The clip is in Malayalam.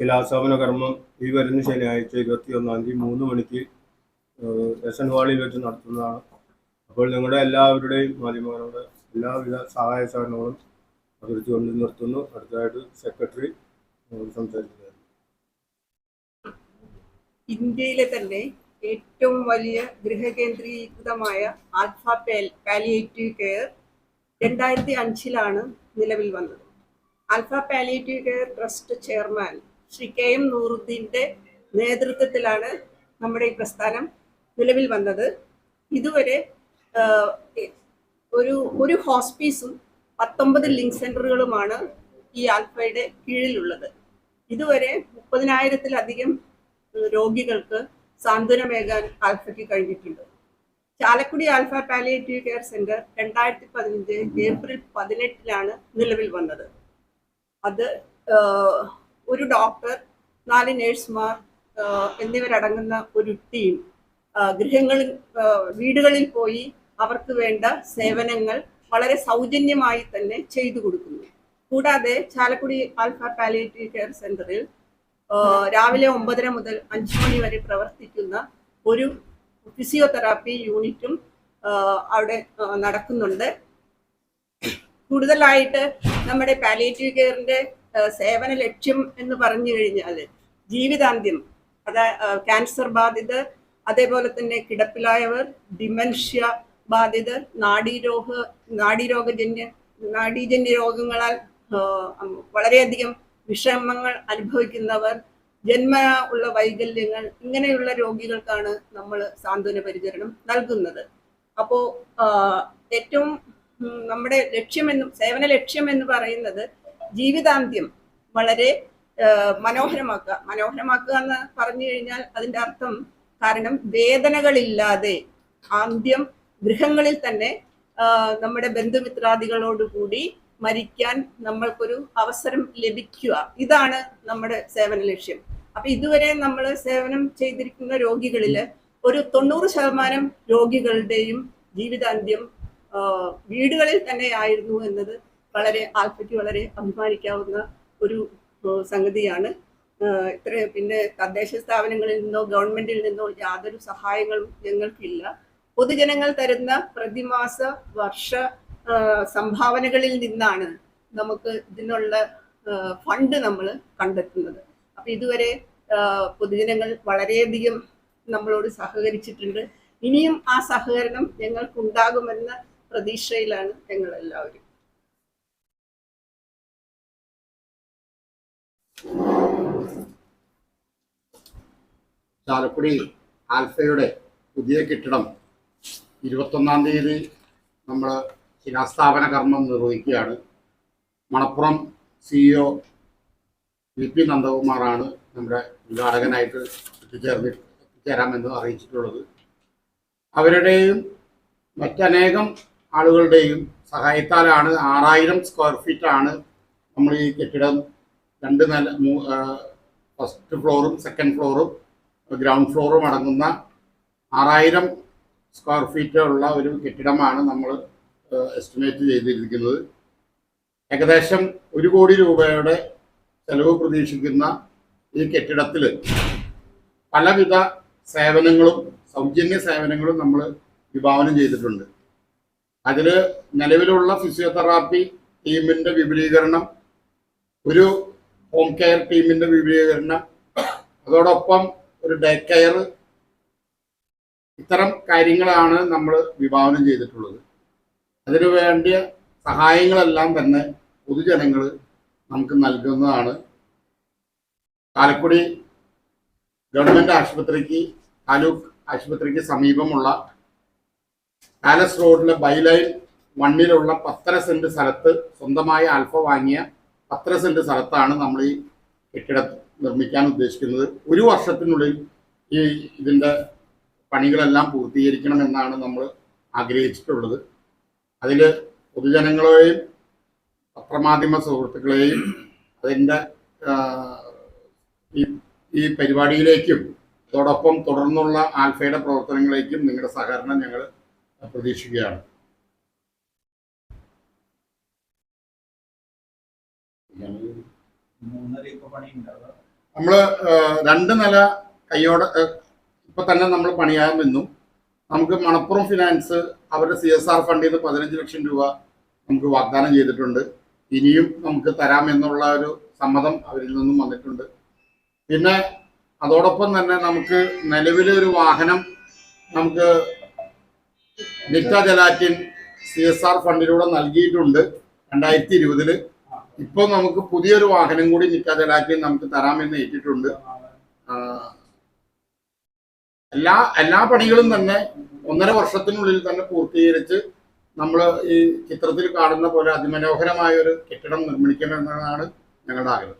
ശിലാസ്ഥാപന കർമ്മം ഈ വരുന്ന ശനിയാഴ്ച 21-ാം തീയതി 3 മണിക്ക് എസ്.എൻ. ഹാളിൽ വെച്ച് നടത്തുന്നതാണ്. അപ്പോൾ നിങ്ങളുടെ എല്ലാവരുടെയും മാധ്യമങ്ങളുടെ എല്ലാവിധ സഹായ സഹകരണങ്ങളും അഭ്യർത്ഥിച്ചുകൊണ്ട് നിർത്തുന്നു. അടുത്തതായിട്ട് സെക്രട്ടറി സംസാരിക്കുന്നത്. ഇന്ത്യയിലെ തന്നെ ഏറ്റവും വലിയ ഗൃഹകേന്ദ്രീകൃതമായ ആൽഫ പാലിയേറ്റീവ് കെയർ 2005 നിലവിൽ വന്നത്. Alpha palliative care trust chairman Shri KM നൂറുദ്ദീൻ്റെ നേതൃത്വത്തിലാണ് നമ്മുടെ ഈ പ്രസ്ഥാനം നിലവിൽ വന്നത്. ഇതുവരെ ഒരു ഹോസ്പീസും 19 ലിങ്ക് സെന്ററുകളുമാണ് ഈ ആൽഫയുടെ കീഴിലുള്ളത്. ഇതുവരെ 30,000-ത്തിലധികം രോഗികൾക്ക് സാന്ത്വനമേകാൻ ആൽഫയ്ക്ക് കഴിഞ്ഞിട്ടുണ്ട്. Chalakudy alpha palliative care centre 2015 April 18 നിലവിൽ വന്നത്. അത് ഒരു ഡോക്ടർ, 4 നഴ്സുമാർ എന്നിവരടങ്ങുന്ന ഒരു ടീം വീടുകളിൽ പോയി അവർക്ക് വേണ്ട സേവനങ്ങൾ വളരെ സൗജന്യമായി തന്നെ ചെയ്തു കൊടുക്കുന്നു. കൂടാതെ ചാലക്കുടി ആൽഫ പാലിയേറ്റീവ് കെയർ സെന്ററിൽ രാവിലെ 9:30 മുതൽ 5 മണി വരെ പ്രവർത്തിക്കുന്ന ഒരു ഫിസിയോതെറാപ്പി യൂണിറ്റും അവിടെ നടക്കുന്നുണ്ട്. കൂടുതലായിട്ട് നമ്മുടെ പാലിയേറ്റീവ് കെയറിന്റെ സേവന ലക്ഷ്യം എന്ന് പറഞ്ഞു കഴിഞ്ഞാൽ ജീവിതാന്ത്യം, ക്യാൻസർ ബാധിതർ, അതേപോലെ തന്നെ കിടപ്പിലായവർ, ഡിമെൻഷ്യ ബാധിതർ, നാഡീജന്യ രോഗങ്ങളാൽ വളരെയധികം വിഷമങ്ങൾ അനുഭവിക്കുന്നവർ, ജന്മന ഉള്ള വൈകല്യങ്ങൾ, ഇങ്ങനെയുള്ള രോഗികൾക്കാണ് നമ്മൾ സാന്ത്വന പരിചരണം നൽകുന്നത്. അപ്പോൾ ഏറ്റവും നമ്മുടെ സേവന ലക്ഷ്യം എന്ന് പറയുന്നത് ജീവിതാന്ത്യം വളരെ മനോഹരമാക്കുക എന്ന് പറഞ്ഞു കഴിഞ്ഞാൽ അതിൻ്റെ അർത്ഥം, കാരണം വേദനകളില്ലാതെ ആദ്യം ഗൃഹങ്ങളിൽ തന്നെ നമ്മുടെ ബന്ധുമിത്രാദികളോടുകൂടി മരിക്കാൻ നമ്മൾക്കൊരു അവസരം ലഭിക്കുക, ഇതാണ് നമ്മുടെ സേവന ലക്ഷ്യം. അപ്പൊ ഇതുവരെ നമ്മൾ സേവനം ചെയ്തിരിക്കുന്ന രോഗികളിൽ ഒരു 90% രോഗികളുടെയും ജീവിതാന്ത്യം വീടുകളിൽ തന്നെ ആയിരുന്നു എന്നത് ആൽഫയ്ക്ക് വളരെ അഭിമാനിക്കാവുന്ന ഒരു സംഗതിയാണ്. പിന്നെ തദ്ദേശ സ്ഥാപനങ്ങളിൽ നിന്നോ ഗവൺമെന്റിൽ നിന്നോ യാതൊരു സഹായങ്ങളും ഞങ്ങൾക്കില്ല. പൊതുജനങ്ങൾ തരുന്ന പ്രതിമാസ വർഷ സംഭാവനകളിൽ നിന്നാണ് നമുക്ക് ഇതിനുള്ള ഫണ്ട് നമ്മൾ കണ്ടെത്തുന്നത്. അപ്പൊ ഇതുവരെ പൊതുജനങ്ങൾ വളരെയധികം നമ്മളോട് സഹകരിച്ചിട്ടുണ്ട്. ഇനിയും ആ സഹകരണം ഞങ്ങൾക്കുണ്ടാകുമെന്ന പ്രതീക്ഷയിലാണ് ഞങ്ങൾ എല്ലാവരും. ചാലക്കുടി ആൽഫയുടെ പുതിയ കെട്ടിടം 21-ാം തീയതി നമ്മൾ ശിലാസ്ഥാപന കർമ്മം നിർവഹിക്കുകയാണ്. മണപ്പുറം CEO VP നന്ദകുമാറാണ് നമ്മുടെ ഉദ്ഘാടകനായിട്ട് എത്തിച്ചേരാമെന്ന് അറിയിച്ചിട്ടുള്ളത്. അവരുടെയും മറ്റനേകം ആളുകളുടെയും സഹായത്താലാണ് 6000 സ്ക്വയർ ഫീറ്റാണ് നമ്മൾ ഈ കെട്ടിടം 2 നില, ഫസ്റ്റ് ഫ്ലോറും സെക്കൻഡ് ഫ്ലോറും ഗ്രൗണ്ട് ഫ്ലോറും അടങ്ങുന്ന 6000 സ്ക്വയർ ഫീറ്റ് ഉള്ള ഒരു കെട്ടിടമാണ് നമ്മൾ എസ്റ്റിമേറ്റ് ചെയ്തിരിക്കുന്നത്. ഏകദേശം 1 കോടി രൂപയുടെ ചെലവ് പ്രതീക്ഷിക്കുന്ന ഈ കെട്ടിടത്തിൽ പലവിധ സേവനങ്ങളും സൗജന്യ സേവനങ്ങളും നമ്മൾ വിഭാവനം ചെയ്തിട്ടുണ്ട്. അതിൽ നിലവിലുള്ള ഫിസിയോതെറാപ്പി ടീമിൻ്റെ വിപുലീകരണം, ഒരു ഹോം കെയർ ടീമിൻ്റെ വിപുലീകരണം, അതോടൊപ്പം ഒരു ഡേ കെയർ, ഇത്തരം കാര്യങ്ങളാണ് നമ്മൾ വിഭാവനം ചെയ്തിട്ടുള്ളത്. അതിനു വേണ്ടിയ സഹായങ്ങളെല്ലാം തന്നെ പൊതുജനങ്ങൾ നമുക്ക് നൽകുന്നതാണ്. ചാലക്കുടി ഗവൺമെൻറ് ആശുപത്രിക്ക്, താലൂക്ക് ആശുപത്രിക്ക് സമീപമുള്ള പാലസ് റോഡിലെ ബൈലൈൻ 1-ലുള്ള 10 സെന്റ് സ്ഥലത്ത് സ്വന്തമായി ആൽഫ വാങ്ങിയ 10 സെന്റ് സ്ഥലത്താണ് നമ്മൾ ഈ കെട്ടിടം നിർമ്മിക്കാൻ ഉദ്ദേശിക്കുന്നത്. 1 വർഷത്തിനുള്ളിൽ ഇതിൻ്റെ പണികളെല്ലാം പൂർത്തീകരിക്കണമെന്നാണ് നമ്മൾ ആഗ്രഹിച്ചിട്ടുള്ളത്. അതിൽ പൊതുജനങ്ങളെയും പത്രമാധ്യമ സുഹൃത്തുക്കളെയും അതിൻ്റെ ഈ പരിപാടിയിലേക്കും അതോടൊപ്പം തുടർന്നുള്ള ആൽഫയുടെ പ്രവർത്തനങ്ങളിലേക്കും നിങ്ങളുടെ സഹകരണം ഞങ്ങൾ പ്രതീക്ഷിക്കുകയാണ്. നമ്മൾ 2 നില കയ്യോടെ ഇപ്പൊ തന്നെ നമ്മൾ പണിയാമെന്നും നമുക്ക് മണപ്പുറം ഫിനാൻസ് അവരുടെ CSR ഫണ്ടിൽ നിന്ന് 15 ലക്ഷം രൂപ നമുക്ക് വാഗ്ദാനം ചെയ്തിട്ടുണ്ട്. ഇനിയും നമുക്ക് തരാമെന്നുള്ള ഒരു സമ്മതം അവരിൽ നിന്നും വന്നിട്ടുണ്ട്. പിന്നെ അതോടൊപ്പം തന്നെ നമുക്ക് നിലവിലെ ഒരു വാഹനം നമുക്ക് നിറ്റ ജലാറ്റിൻ CSR ഫണ്ടിലൂടെ നൽകിയിട്ടുണ്ട് 2020. ഇപ്പോൾ നമുക്ക് പുതിയൊരു വാഹനം കൂടി നിറ്റ ജലാറ്റിൻ നമുക്ക് തരാമെന്ന് ഏറ്റിട്ടുണ്ട്. എല്ലാ പണികളും തന്നെ 1.5 വർഷത്തിനുള്ളിൽ തന്നെ പൂർത്തീകരിച്ച് നമ്മൾ ഈ ചിത്രത്തിൽ കാണുന്ന പോലെ അതിമനോഹരമായ ഒരു കെട്ടിടം നിർമ്മിക്കണമെന്നാണ് ഞങ്ങളുടെ ആഗ്രഹം.